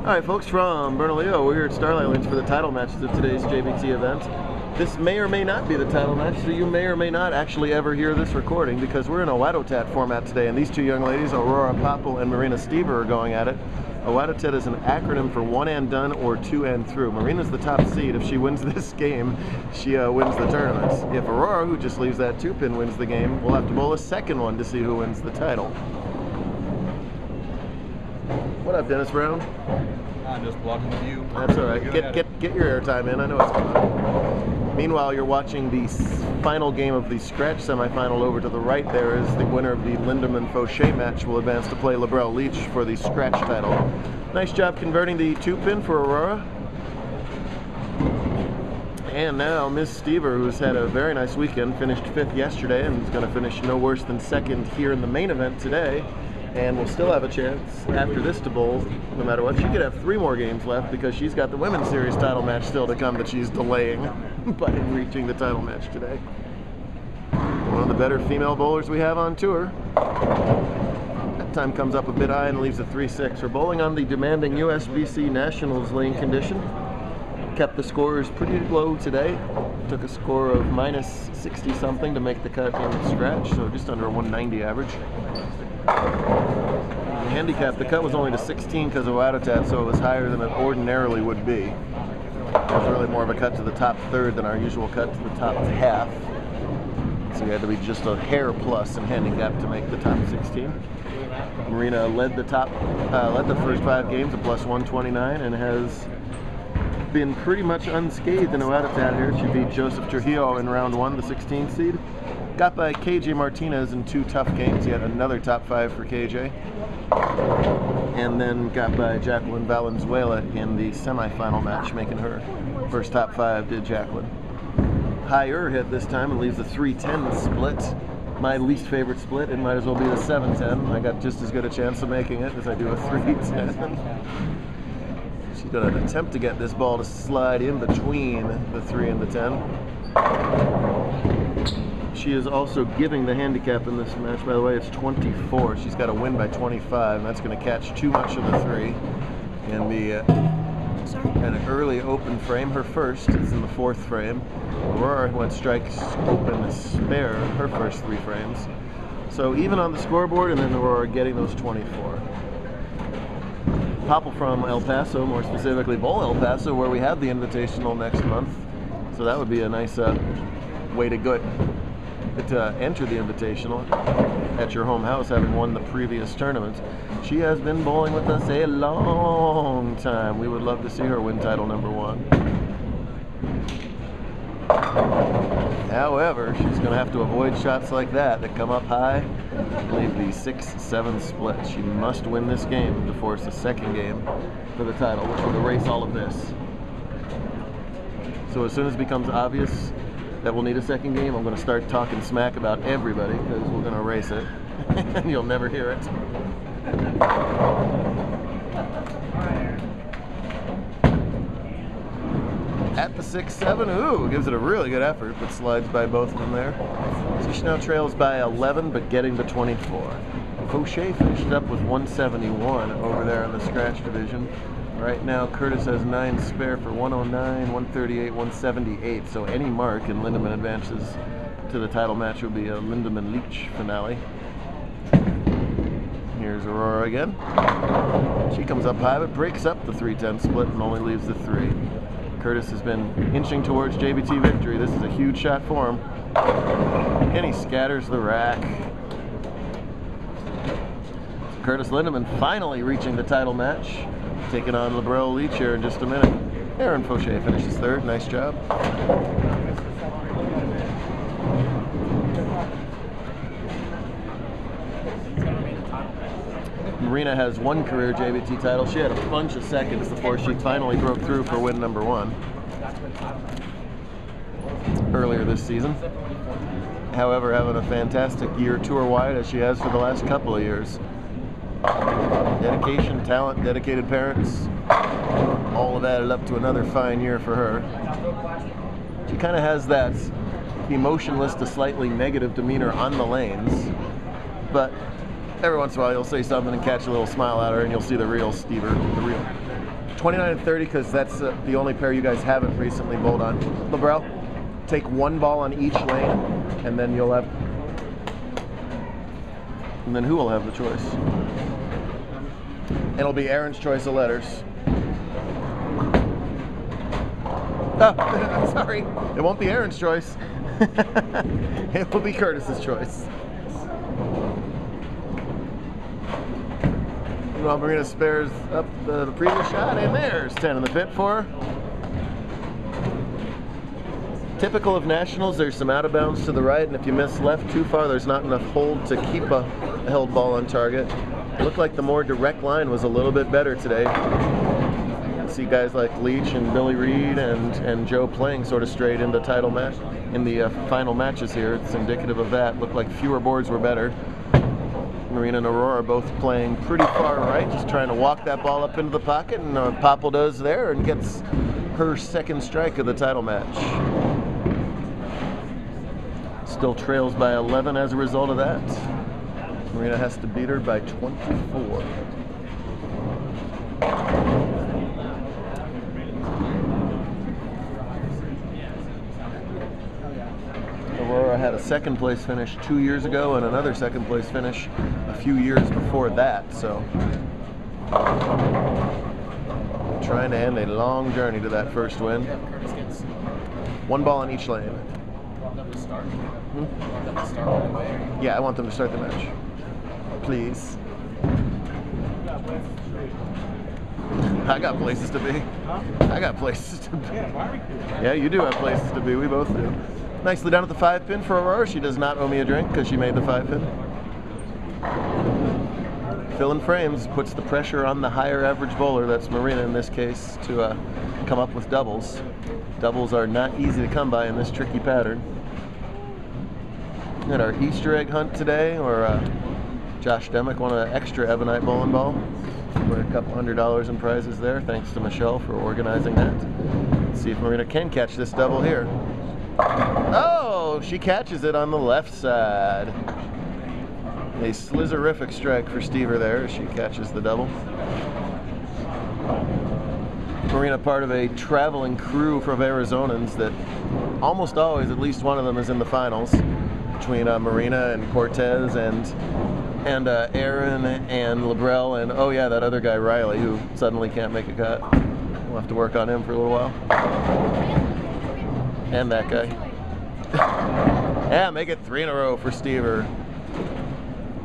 Alright folks, from Bernalillo, we're here at Starlight Links for the title matches of today's JBT event. This may or may not be the title match, so you may or may not actually ever hear this recording because we're in a Wadotat format today, and these two young ladies, Aurora Popple and Marina are going at it. A Wadotat is an acronym for one and done or two and through. Marina's the top seed. If she wins this game, she wins the tournament. If Aurora, who just leaves that 2-pin, wins the game, we'll have to bowl a second one to see who wins the title. What up, Dennis Brown? I'm just blocking the view. That's all right. Get your airtime in. I know it's coming. Meanwhile, you're watching the final game of the scratch semifinal. Over to the right there is the winner of the Lindemann-Fauché match will advance to play Labrell Leach for the scratch title. Nice job converting the 2-pin for Aurora. And now Ms. Stever, who's had a very nice weekend, finished 5th yesterday and is going to finish no worse than 2nd here in the main event today. And will still have a chance after this to bowl, no matter what. She could have 3 more games left because she's got the Women's Series title match still to come that she's delaying by reaching the title match today. One of the better female bowlers we have on tour. That time comes up a bit high and leaves a 3-6. We're bowling on the demanding USBC Nationals lane condition. Kept the scores pretty low today. Took a score of minus 60 something to make the cut in the scratch, so just under a 190 average. The handicap, the cut was only to 16 because of Wadotat, so it was higher than it ordinarily would be. It was really more of a cut to the top third than our usual cut to the top half. So you had to be just a hair plus in handicap to make the top 16. Marina led the first 5 games at plus 129 and has been pretty much unscathed in a Wadotat here. She beat Joseph Trujillo in round 1, the 16th seed. Got by KJ Martinez in 2 tough games, yet another top 5 for KJ. And then got by Jacqueline Valenzuela in the semifinal match, making her first top 5, did Jacqueline. Higher hit this time and leaves a 3-10 split. My least favorite split. It might as well be the 7-10. I got just as good a chance of making it as I do a 3-10. She's going to attempt to get this ball to slide in between the 3 and the 10. She is also giving the handicap in this match. By the way, it's 24. She's got to win by 25, and that's going to catch too much of the 3 and be an early open frame. Her first is in the 4th frame. Aurora went strikes open spare her first 3 frames. So even on the scoreboard, and then Aurora getting those 24. Popple from El Paso, more specifically Bowl El Paso, where we have the Invitational next month. So that would be a nice way to go to enter the Invitational at your home house, having won the previous tournament. She has been bowling with us a long time. We would love to see her win title number 1. However, she's going to have to avoid shots like that come up high and leave the 6-7 split. She must win this game to force a second game for the title, which will erase all of this. So as soon as it becomes obvious that we'll need a second game, I'm going to start talking smack about everybody because we're going to erase it and you'll never hear it. At the 6-7, ooh, gives it a really good effort, but slides by both of them there. So she now trails by 11, but getting to 24. Fauché finished up with 171 over there in the scratch division. Right now, Curtis has 9 spare for 109, 138, 178. So any mark in Lindemann advances to the title match will be a Lindemann-Leach finale. Here's Aurora again. She comes up high, but breaks up the 3-10 split and only leaves the 3. Curtis has been inching towards JBT victory. This is a huge shot for him. And he scatters the rack. Curtis Lindemann finally reaching the title match. Taking on Labrell Leach here in just a minute. Aaron Fauché finishes 3rd. Nice job. Marina has 1 career JBT title. She had a bunch of seconds before she finally broke through for win number 1 earlier this season. However, having a fantastic year tour-wide as she has for the last couple of years. Dedication, talent, dedicated parents, all of that up to another fine year for her. She kind of has that emotionless to slightly negative demeanor on the lanes, but every once in a while you'll say something and catch a little smile out of her, and you'll see the real Stever, the real. 29 and 30, because that's the only pair you guys haven't recently bowled on. LeBrel, take one ball on each lane, and then you'll have. And then who will have the choice? It'll be Aaron's choice of letters. Oh, I'm sorry. It won't be Aaron's choice. It will be Curtis's choice. Well, Marina spares up the previous shot, and there's 10 in the pit for her. Typical of Nationals, there's some out of bounds to the right, and if you miss left too far, there's not enough hold to keep a held ball on target. It looked like the more direct line was a little bit better today. You see guys like Leach and Billy Reed and Joe playing sort of straight in the title match, in the final matches here. It's indicative of that. Looked like fewer boards were better. Marina and Aurora both playing pretty far right, just trying to walk that ball up into the pocket, and Popple does there and gets her second strike of the title match. Still trails by 11 as a result of that. Marina has to beat her by 24. Aurora had a second place finish 2 years ago and another second place finish a few years before that, so trying to end a long journey to that first win. One ball on each lane. Yeah, I want them to start the match. Please. I got places to be. I got places to be. Yeah, you do have places to be. We both do. Nicely done at the 5-pin for Aurora. She does not owe me a drink because she made the 5-pin. Filling frames puts the pressure on the higher average bowler, that's Marina in this case, to come up with doubles. Doubles are not easy to come by in this tricky pattern. We had our Easter egg hunt today, or Josh Demick won an extra Ebonite bowling ball. We're a couple $100 in prizes there, thanks to Michelle for organizing that. Let's see if Marina can catch this double here. Oh, she catches it on the left side. A slizzerific strike for Stever there as she catches the double. Marina part of a traveling crew from Arizonans that almost always at least one of them is in the finals, between Marina and Cortez and Aaron and LeBrel and, oh yeah, that other guy Riley who suddenly can't make a cut. We'll have to work on him for a little while. And that guy. Yeah, make it 3 in a row for Stever.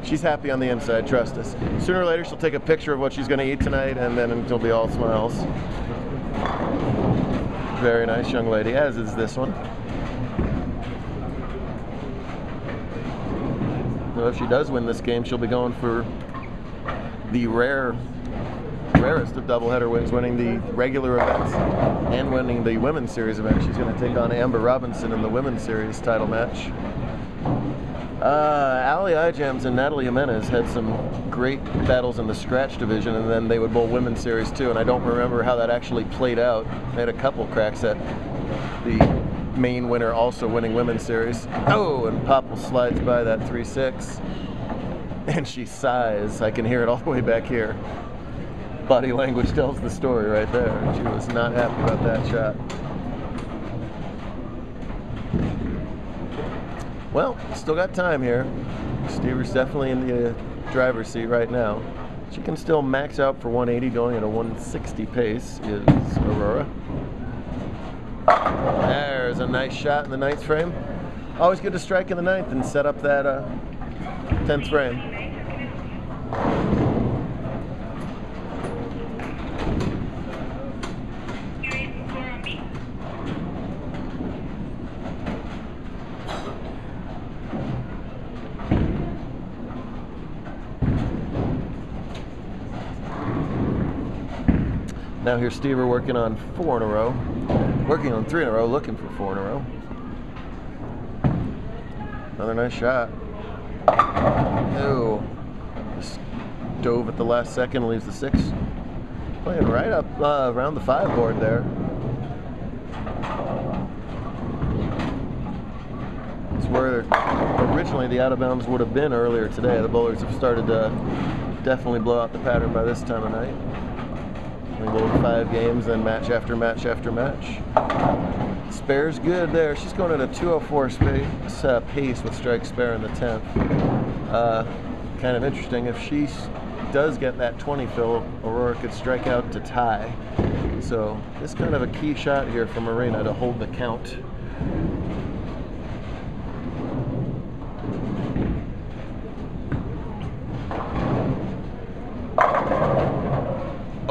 She's happy on the inside, trust us. Sooner or later she'll take a picture of what she's going to eat tonight, and then it'll be all smiles. Very nice young lady, as is this one. So if she does win this game, she'll be going for the rarest of doubleheader wins, winning the regular events and winning the women's series event. She's going to take on Amber Robinson in the women's series title match. Ali Ijams and Natalie Jimenez had some great battles in the scratch division, and then they would bowl women's series too, and I don't remember how that actually played out. They had a couple cracks at the main winner also winning women's series. Oh, and Popple slides by that 3-6, and she sighs. I can hear it all the way back here. Body language tells the story right there. She was not happy about that shot. Well, still got time here. Stever's definitely in the driver's seat right now. She can still max out for 180, going at a 160 pace is Aurora. There's a nice shot in the 9th frame. Always good to strike in the 9th and set up that 10th frame. Now here's Stever working on 4 in a row, working on 3 in a row, looking for 4 in a row. Another nice shot. Oh, just dove at the last second, leaves the 6. Playing right up around the 5 board there. It's where originally the out of bounds would have been earlier today. The bowlers have started to definitely blow out the pattern by this time of night. We bowled 5 games, then match after match after match. Spare's good there. She's going at a 204 pace with strike spare in the 10th. Kind of interesting. If she does get that 20 fill, Aurora could strike out to tie. So this is kind of a key shot here for Marina to hold the count.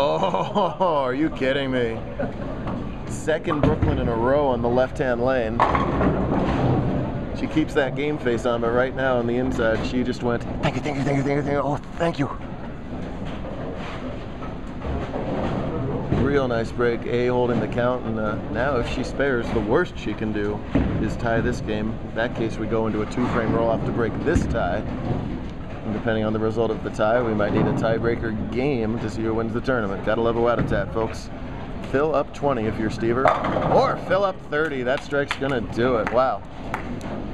Oh, are you kidding me? Second Brooklyn in a row on the left-hand lane. She keeps that game face on, but right now on the inside, she just went, thank you, thank you, thank you, thank you, thank you. Oh, thank you. Real nice break, A holding the count, and now if she spares, the worst she can do is tie this game. In that case, we go into a 2-frame roll-off to break this tie. And depending on the result of the tie, we might need a tiebreaker game to see who wins the tournament. Gotta love a Wattatat, folks. Fill up 20 if you're Stever, or fill up 30. That strike's gonna do it. Wow.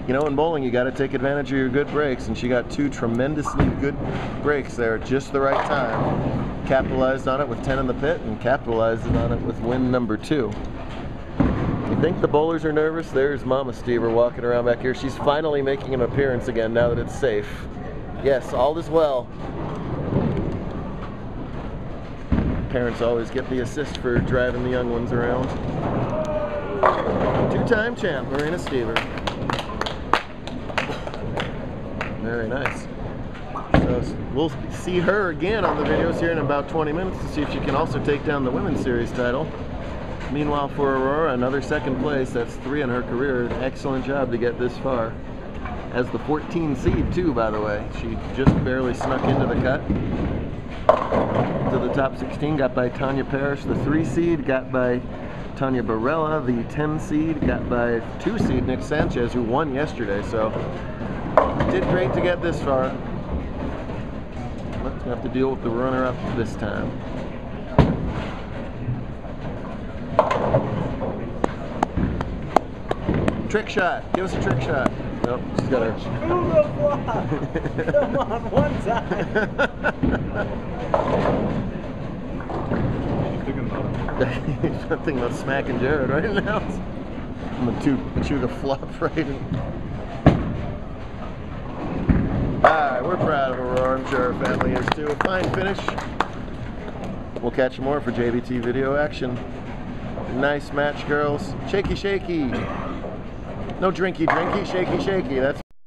You know, in bowling, you gotta take advantage of your good breaks, and she got 2 tremendously good breaks there at just the right time. Capitalized on it with 10 in the pit, and capitalized on it with win number 2. You think the bowlers are nervous? There's Mama Stever walking around back here. She's finally making an appearance again now that it's safe. Yes, all is well. Parents always get the assist for driving the young ones around. 2-time champ, Marina Stever. Very nice. So we'll see her again on the videos here in about 20 minutes to see if she can also take down the Women's Series title. Meanwhile, for Aurora, another 2nd place. That's 3 in her career. An excellent job to get this far. As the 14 seed too, by the way. She just barely snuck into the cut. To the top 16, got by Tanya Parrish. The 3 seed got by Tanya Barella. The 10 seed got by 2 seed Nick Sanchez, who won yesterday. So did great to get this far. Let's have to deal with the runner-up this time. Trick shot. Give us a trick shot. Nope, she's got her. Come on, one time. I'm thinking about smacking Jared right now. I'm gonna chew the flop right in. Alright, we're proud of Aurora. I'm sure our family is too. A fine finish. We'll catch more for JBT video action. Nice match, girls. Shaky, shaky. No drinky, drinky, shaky, shaky. That's